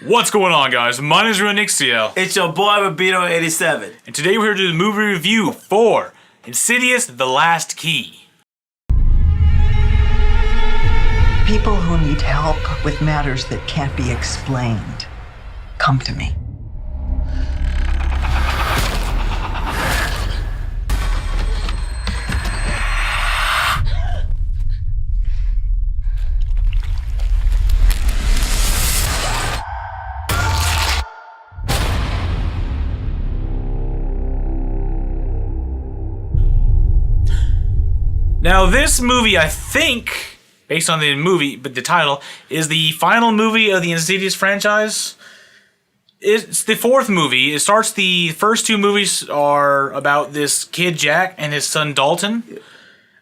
What's going on, guys? My name is Nixiel. It's your boy Rabito87. And today we're here to do the movie review for Insidious: The Last Key. People who need help with matters that can't be explained, come to me. Now, this movie, I think, based on the movie, but the title, is the final movie of the Insidious franchise. It's the fourth movie. It starts, the first two movies are about this kid, Jack, and his son, Dalton,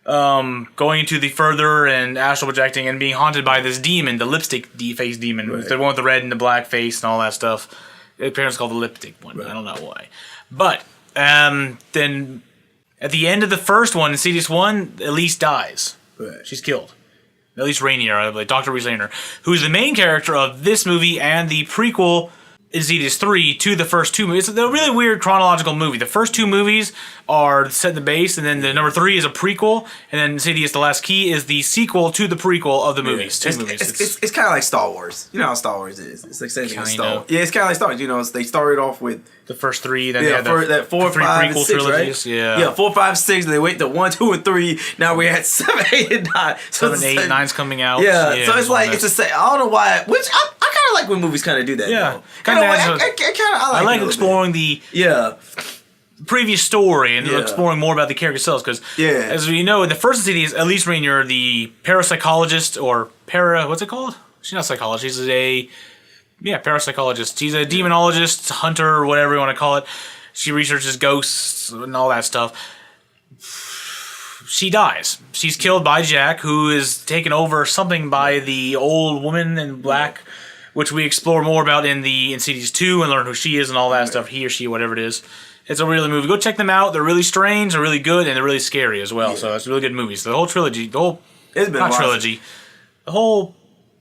going into the further and astral projecting and being haunted by this demon, the lipstick face demon, right. The one with the red and the black face and all that stuff. Apparently it's called the lipstick one. Right. I don't know why. But then at the end of the first one, Insidious 1, Elise dies. Right. She's killed. Elise Rainier, like Dr. Elise Rainier, who's the main character of this movie and the prequel Insidious 3 to the first two movies. It's a really weird chronological movie. The first two movies are set in the base, and then the number 3 is a prequel, and then Insidious: The Last Key is the sequel to the prequel of the movies. It's kind of like Star Wars. You know how Star Wars is. It's like same thing as Star Wars. Yeah, it's kind of like Star Wars. You know, they started off with the first 3, then they had that 4, 5, and 6, trilogies. Right? Yeah, 4, 5, 6. They went to 1, 2, and 3. Now we're at 7, 8, and 9. So 7, 8, 9's coming out. Yeah, so it's like it's a say. I don't know why. Which I kind of like when movies kind of do that. Yeah, I like exploring the previous story and exploring more about the character themselves, because as we know, in the first Insidious, Elise Rainier, the parapsychologist, or what's it called? She's not a psychologist. She's a parapsychologist. She's a demonologist, hunter, or whatever you want to call it. She researches ghosts and all that stuff. She dies. She's killed by Jack, who is taken over something by the old woman in black, which we explore more about in the Insidious 2 and learn who she is and all that stuff, he or she, whatever it is. It's a really movie. Go check them out. They're really strange, they're really good, and they're really scary as well. Yeah. So it's really good movies. The whole trilogy, the whole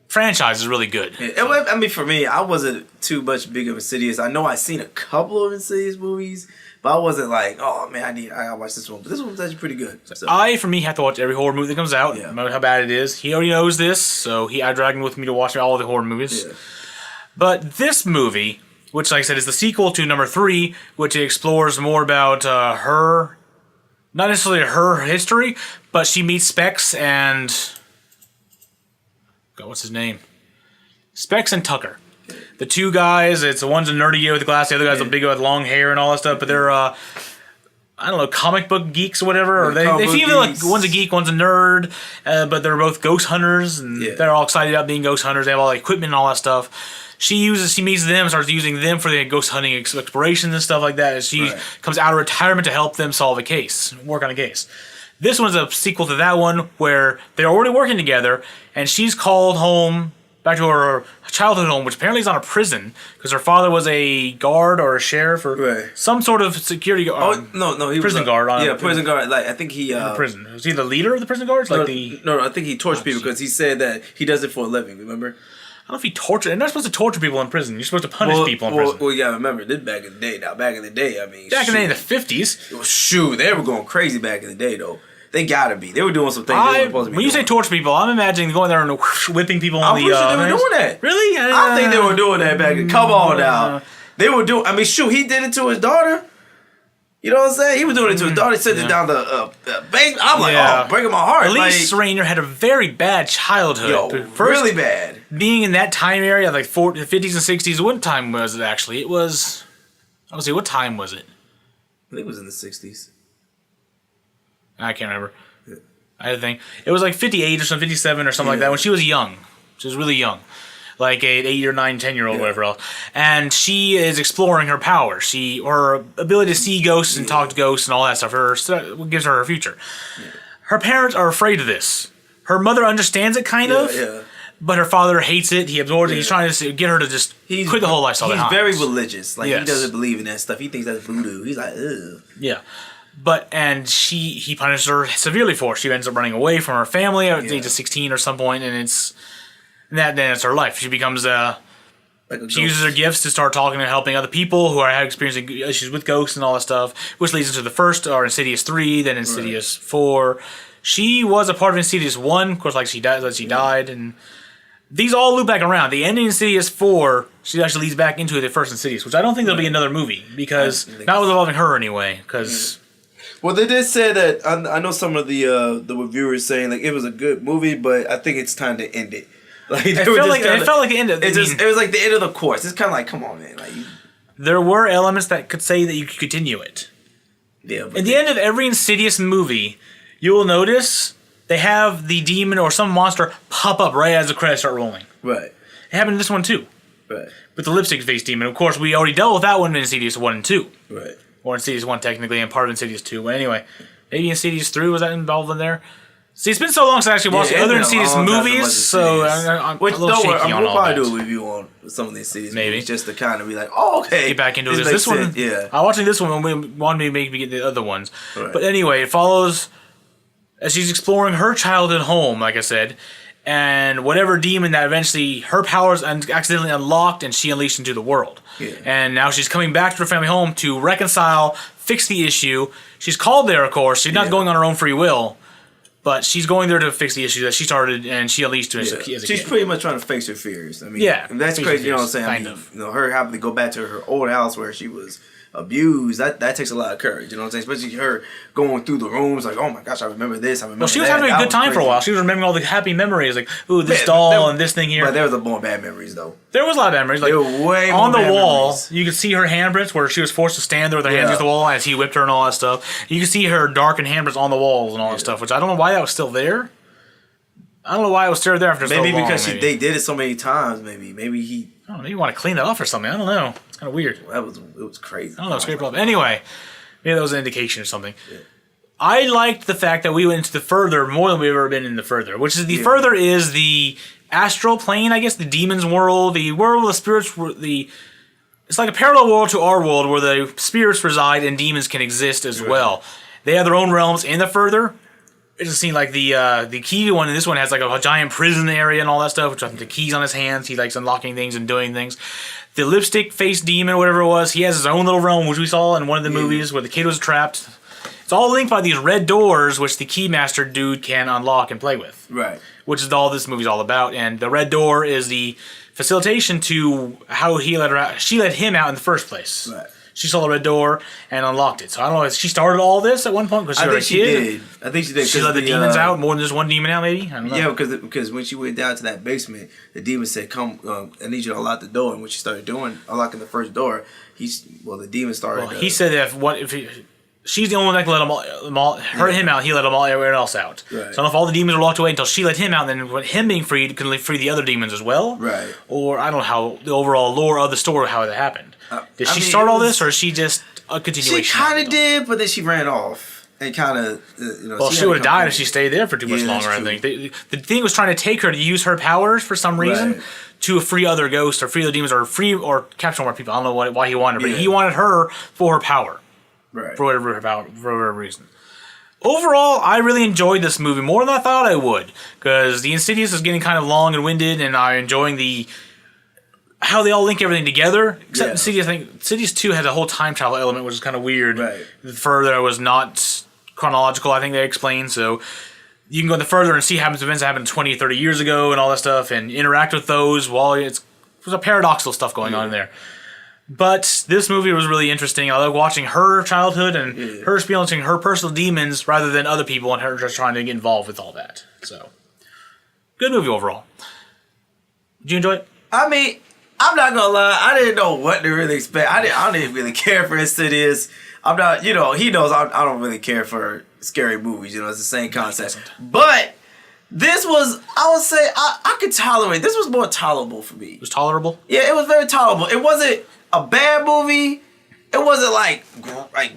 franchise is really good. Yeah. So. I mean, for me, I wasn't too much big of Insidious. I know I've seen a couple of Insidious movies, but I wasn't like, oh man, I gotta watch this one. But this one's actually pretty good. So. For me, have to watch every horror movie that comes out, no matter how bad it is. He already knows this, so I dragged him with me to watch all the horror movies. Yeah. But this movie, which, like I said, is the sequel to number 3, which explores more about her, not necessarily her history, but she meets Specs and God, what's his name? Specs and Tucker. The two guys, the one's a nerdy guy with the glass, the other guy's a big guy with long hair and all that stuff, but they're, I don't know, comic book geeks or whatever. Or they feel like one's a geek, one's a nerd, but they're both ghost hunters, and they're all excited about being ghost hunters. They have all the equipment and all that stuff. She meets them, starts using them for the ghost hunting explorations and stuff like that, as she comes out of retirement to help them solve a case, work on a case. This one's a sequel to that one, where they're already working together, and she's called home, back to her childhood home, which apparently is not a prison, because her father was a guard or a sheriff or some sort of security guard. He prison was guard. Prison guard. Like, I think he in prison. Was he the leader of the prison guards? I think he tortured people because he said that he does it for a living. Remember? I don't know if he tortured. You're not supposed to torture people in prison. You're supposed to punish people in prison. Well, you gotta remember, this back in the day. Now, back in the day, I mean, back in the 50s. Well, shoot, they were going crazy back in the day, though. They gotta be. They were doing some things they weren't supposed to be when you say torture people, I'm imagining going there and whipping people on the... I'm pretty sure they were doing that. Really? I think they were doing that back in... Come on now. They were doing... I mean, shoot, he did it to his daughter. You know what I'm saying? He was doing it to his daughter. He sent it down the basement. I'm like, oh, breaking my heart. Elise Rainier had a very bad childhood. Really bad. Being in that time area, like the 50s and 60s, what time was it actually? It was... I was say, what time was it? I think it was in the 60s. I can't remember. I had to think. It was like 58 or something, 57 or something like that, when she was young. She was really young. Like an 8 or 9, 10-year-old, whatever else. And she is exploring her power. Her ability to see ghosts and talk to ghosts and all that stuff. Gives her future. Yeah. Her parents are afraid of this. Her mother understands it, kind of. Yeah. But her father hates it. He absorbs it. He's trying to get her to just quit the whole lifestyle. He's very religious. Like, he doesn't believe in that stuff. He thinks that's voodoo. He's like, ugh. Yeah. He punishes her severely for it. She ends up running away from her family at the age of 16 or some point, and then it's her life. She becomes She uses her gifts to start talking and helping other people who are experiencing issues with ghosts and all that stuff, which leads into the first, or Insidious 3, then Insidious 4. She was a part of Insidious 1, of course, she died, and these all loop back around. The end of Insidious 4, she actually leads back into the first Insidious, which I don't think there'll be another movie, because not involving her anyway, because... Well, they did say that, I know some of the reviewers saying, like, it was a good movie, but I think it's time to end it. Like, it felt like the end of it. It was like the end of the course. It's kind of like, come on, man. Like, there were elements that could say that you could continue it. Yeah. At the end of every Insidious movie, you will notice they have the demon or some monster pop up right as the credits start rolling. Right. It happened in this one too. Right. With the lipstick face demon. Of course, we already dealt with that one in Insidious 1 and 2. Right. Or Insidious 1 technically, and part of Insidious 2. But anyway, maybe Insidious 3 was that involved in there? See, it's been so long since I actually watched the other Insidious movies, so I'm a little shaky on all that. We'll probably do a review on some of the Insidious movies just to kind of be like, oh, okay. Get back into this one. Yeah. I watching this one when we wanted to make me get the other ones. Right. But anyway, it follows as she's exploring her childhood home, like I said, and whatever demon that eventually her powers accidentally unlocked and she unleashed into the world. Yeah. And now she's coming back to her family home to reconcile, fix the issue. She's called there, of course. She's not going on her own free will. But she's going there to fix the issue that she started and she unleashed as a kid. She's pretty much trying to face her fears. I mean, that's face crazy. You know what I'm saying? Kind of. You know, her having to go back to her old house where she was abused. That takes a lot of courage. You know what I'm saying? Especially her going through the rooms like, oh my gosh, I remember this. I remember. Well, she was that. having a good time for a while. She was remembering all the happy memories, like this doll and this thing here. But there was more bad memories though. There was a lot of memories. Like there were way on more the bad wall, memories. you could see her handprints where she was forced to stand there with her hands against the wall as he whipped her and all that stuff. You could see her darkened handprints on the walls and all that stuff, which I don't know why that was still there. I don't know why it was still there after so long. Maybe because they did it so many times. Maybe he. I don't know. Maybe you want to clean that off or something. I don't know. It's kind of weird. Well, it was crazy. I don't know. Scrape it off. Anyway, maybe that was an indication or something. Yeah. I liked the fact that we went into the further more than we've ever been in the further, which is the further is the astral plane, I guess, the demon's world, the world of the spirits. It's like a parallel world to our world where the spirits reside and demons can exist as well. They have their own realms in the further. It just seemed like the key one in this one has like a giant prison area and all that stuff, which I think the keys on his hands. He likes unlocking things and doing things. The lipstick face demon, whatever it was, he has his own little realm, which we saw in one of the movies where the kid was trapped. It's all linked by these red doors, which the keymaster dude can unlock and play with. Right. Which is all this movie's all about. And the red door is the facilitation to how she let him out in the first place. Right. She saw the red door and unlocked it. So I don't know if she started all this at one point because she was a kid. I think she did. She let the demons out, more than just one demon out, maybe? I don't know. Yeah, because when she went down to that basement, the demon said, come, I need you to unlock the door. And when she started unlocking the first door, the demon started... Well, he said that she's the only one that can let him out, he let everyone else out. Right. So I don't know if all the demons were locked away until she let him out, and then with him being freed, can free the other demons as well. Right. Or I don't know how the overall lore of the story, how that happened. Did she start all this, or is she just a continuation? She kind of did, but then she ran off. And kind of, Well, she would have died if she stayed there for too much longer, I think. The thing was trying to take her to use her powers for some reason to free other ghosts or free other demons or capture more people. I don't know why he wanted her, but he wanted her for her power. Right. For whatever reason. Overall, I really enjoyed this movie more than I thought I would, because the Insidious is getting kind of long and winded, and I'm enjoying how they all link everything together. Except Insidious, I think Insidious 2 has a whole time travel element, which is kind of weird. Right. The further was not chronological, I think they explained, so you can go the further and see events that happened 20, 30 years ago and all that stuff, and interact with those while there's a paradoxical stuff going on in there. But this movie was really interesting. I like watching her childhood and her experiencing her personal demons rather than other people and her just trying to get involved with all that. So, good movie overall. Did you enjoy it? I mean, I'm not gonna lie. I didn't know what to really expect. I didn't really care for Insidious. I'm not, he knows I don't really care for scary movies. It's the same concept. But this was, I would say, I could tolerate. This was more tolerable for me. It was tolerable? Yeah, it was very tolerable. It wasn't a bad movie. It wasn't like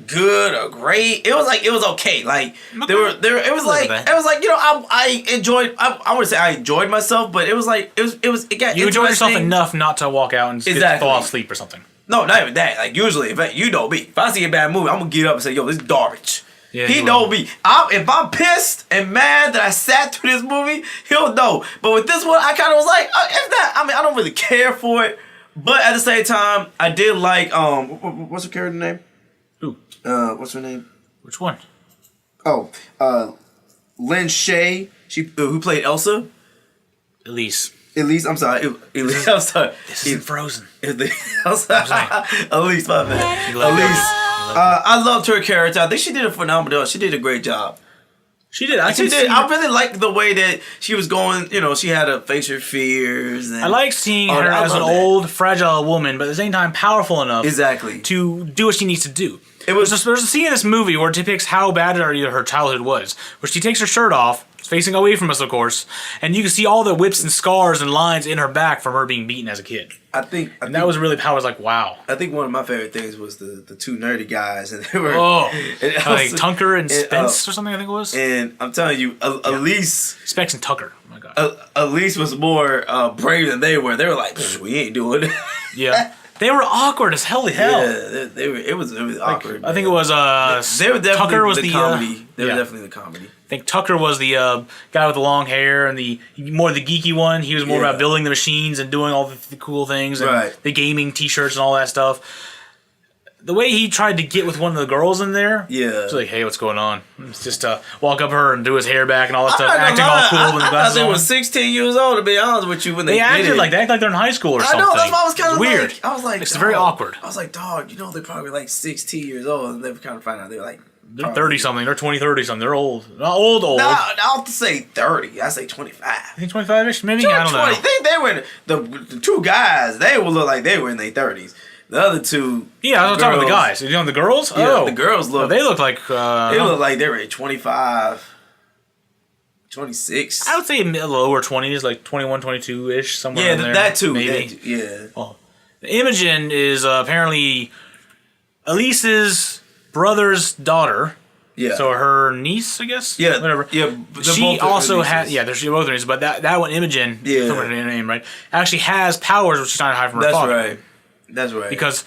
good or great. It was okay. Like I enjoyed. I wouldn't say I enjoyed myself, but it was like it got. You enjoyed yourself enough not to walk out and fall asleep or something. No, not even that. Like usually, if I see a bad movie, I'm gonna get up and say, "Yo, this is garbage." Yeah, he know me. If I'm pissed and mad that I sat through this movie, he'll know. But with this one, I kind of was like, if that, I don't really care for it. But at the same time, I did like what's her character name? Who? What's her name? Which one? Oh, Lynn Shay. She who played Elsa. Elise. Elise, I'm sorry. Elise, I'm sorry. This isn't Frozen. Elise, my bad. Elise. I loved her character. I think she did a phenomenal. She did a great job. She did. I really liked the way that she was going. You know, she had to face her fears. And I like seeing her as an old, fragile woman, but at the same time powerful enough to do what she needs to do. There's a scene in this movie where it depicts how bad her childhood was, where she takes her shirt off, facing away from us, of course, and you can see all the whips and scars and lines in her back from her being beaten as a kid. I think that was really powerful. I was like, wow. I think one of my favorite things was the two nerdy guys, and they were like Tunker and Spence or something. I think it was. And I'm telling you, Elise, Specs and Tucker. Oh my god. Elise was more brave than they were. They were like, we ain't doing it. Yeah. They were awkward as hell. Yeah, they were. It was awkward. I think it was. They were definitely Tucker was the comedy. They were definitely the comedy. I think Tucker was the guy with the long hair and the geeky one. He was more about building the machines and doing all the cool things and the gaming T-shirts and all that stuff. The way he tried to get with one of the girls in there, it's like, hey, what's going on? It's just walk up her and do his hair back and all that stuff, acting all cool. I thought they were 16 years old, to be honest with you, when they acted did like they act like they're in high school or something. I know, that's why I was kind of weird. I was like, it's very awkward. I was like, dog, you know, they're probably like 16 years old, and they've kind of found out they're like. They're 30-something. They're 20, 30-something. They're old. Not old. No, I don't have to say 30. I say 25. I think 25-ish? Maybe? I don't know. They were the two guys. They would look like they were in their 30s. The other two. Yeah, I was talking about the guys. You know the girls? Yeah, the girls look. They look like. They look like they were 25, 26. I would say lower 20s, like 21, 22-ish, somewhere in there. Yeah, that too. Maybe. Yeah. Oh. Imogen is apparently Elise's brother's daughter. Yeah. So her niece, I guess? Yeah. Whatever. Yeah. She also has. Yeah, they're both her nieces, but that one, Imogen, her name, right, actually has powers which she's trying to hide from her father. That's right. That's right. Because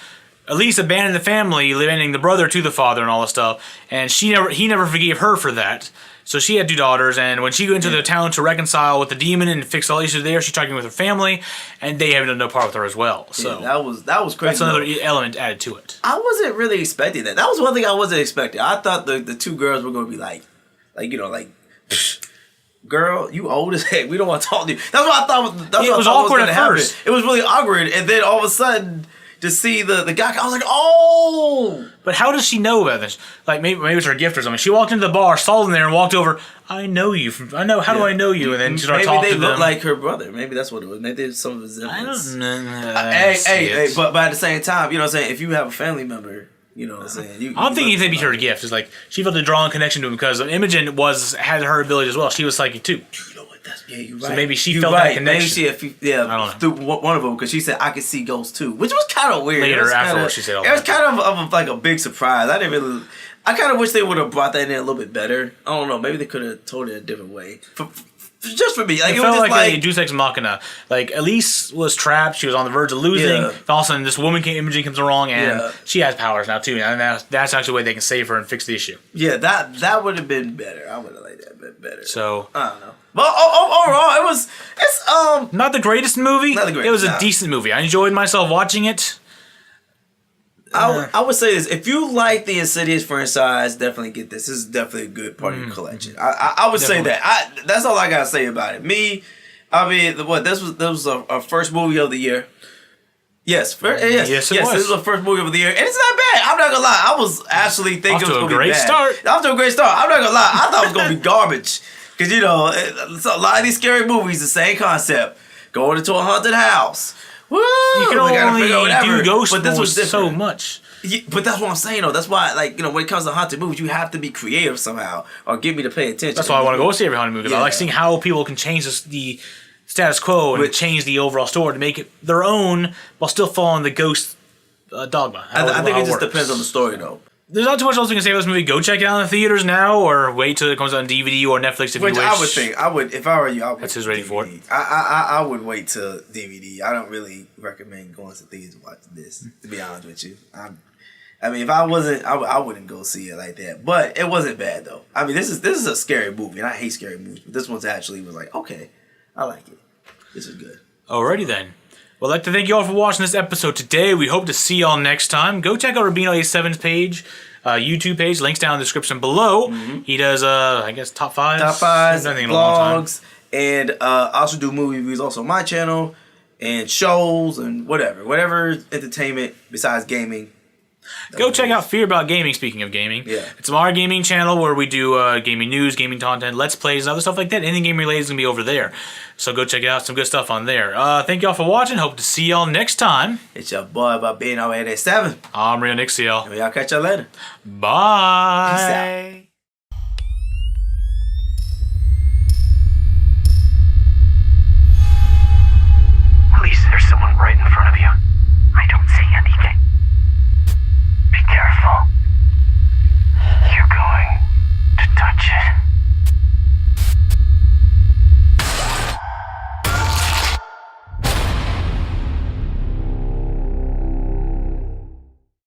Elise abandoned the family, abandoning the brother to the father and all this stuff, and he never forgave her for that. So she had two daughters, and when she went into the town to reconcile with the demon and fix all the issues there, she tried to get with her family, and they have no part with her as well. So that was crazy. That's another element added to it. I wasn't really expecting that. That was one thing I wasn't expecting. I thought the two girls were going to be like girl, you old as heck. We don't want to talk to you. That's what I thought. It was awkward at first. It was really awkward, and then all of a sudden, to see the guy, I was like, oh. But how does she know about this? Like maybe it's her gift or something. She walked into the bar, saw them there, and walked over. I know you. How do I know you? And then she started talking to them. Maybe they look like her brother. Maybe that's what it was. Maybe there's some of his I don't know. Hey, but at the same time, you know what I'm saying? If you have a family member, you know what I'm saying? I'm thinking if they be her gift. It's like she felt a drawing connection to him because Imogen had her ability as well. She was psychic too. You know what? You're right. So maybe she felt that connection. Maybe I don't know. Through one of them, because she said I could see ghosts too, which was kind of weird. Later, afterwards, she said all that. It was kind of like a big surprise. I kind of wish they would have brought that in a little bit better. I don't know. Maybe they could have told it a different way. Just for me, like it was felt just like a Deus Ex Machina. Like Elise was trapped; she was on the verge of losing. Yeah. All of a sudden, this woman Imogen comes along, and she has powers now too. And that's actually the way they can save her and fix the issue. Yeah, that would have been better. I would have liked that bit better. So I don't know. But overall, it's not the greatest movie. Not the greatest. It was a decent movie. I enjoyed myself watching it. I would say this: if you like the Insidious franchise, definitely get this. This is definitely a good part of your collection. I would say that. That's all I gotta say about it. This was our first movie of the year. Yes, it was. This was the first movie of the year, and it's not bad. I'm not gonna lie. I was actually thinking it was gonna be bad. Off to a great start. I'm not gonna lie. I thought it was gonna be garbage because a lot of these scary movies, the same concept: going into a haunted house. Woo! You can only do ghost but this was so much. Yeah, but that's what I'm saying though. That's why, when it comes to haunted movies, you have to be creative somehow, or get me to pay attention. That's why I want to go see every haunted movie. I like seeing how people can change the status quo and change the overall story to make it their own while still following the ghost dogma. I think it just depends on the story though. There's not too much else we can say about this movie. Go check it out in the theaters now, or wait till it comes on DVD or Netflix if you wish. I would, if I were you, I would. That's his rating for it. I would wait till DVD. I don't really recommend going to theaters to watch this, to be honest with you. If I wasn't, I wouldn't go see it like that. But it wasn't bad though. This is a scary movie, and I hate scary movies. But this one's actually was like, okay, I like it. This is good. Alrighty then. Well, I'd like to thank you all for watching this episode today. We hope to see y'all next time. Go check out Rubino87's page, YouTube page. Links down in the description below. He does, I guess, top fives. Top fives, Nothing in a long time. vlogs, and I also do movie reviews also on my channel, and shows, and whatever entertainment besides gaming. Go check out Fear About Gaming, speaking of gaming. Yeah. It's our gaming channel where we do gaming news, gaming content, let's plays, and other stuff like that. Anything game related is going to be over there. So go check it out. Some good stuff on there. Thank y'all for watching. Hope to see y'all next time. It's your boy about being over at 7. I'm Real Nick CL. And y'all catch y'all later. Bye. Peace out. Please, there's someone right in front of you.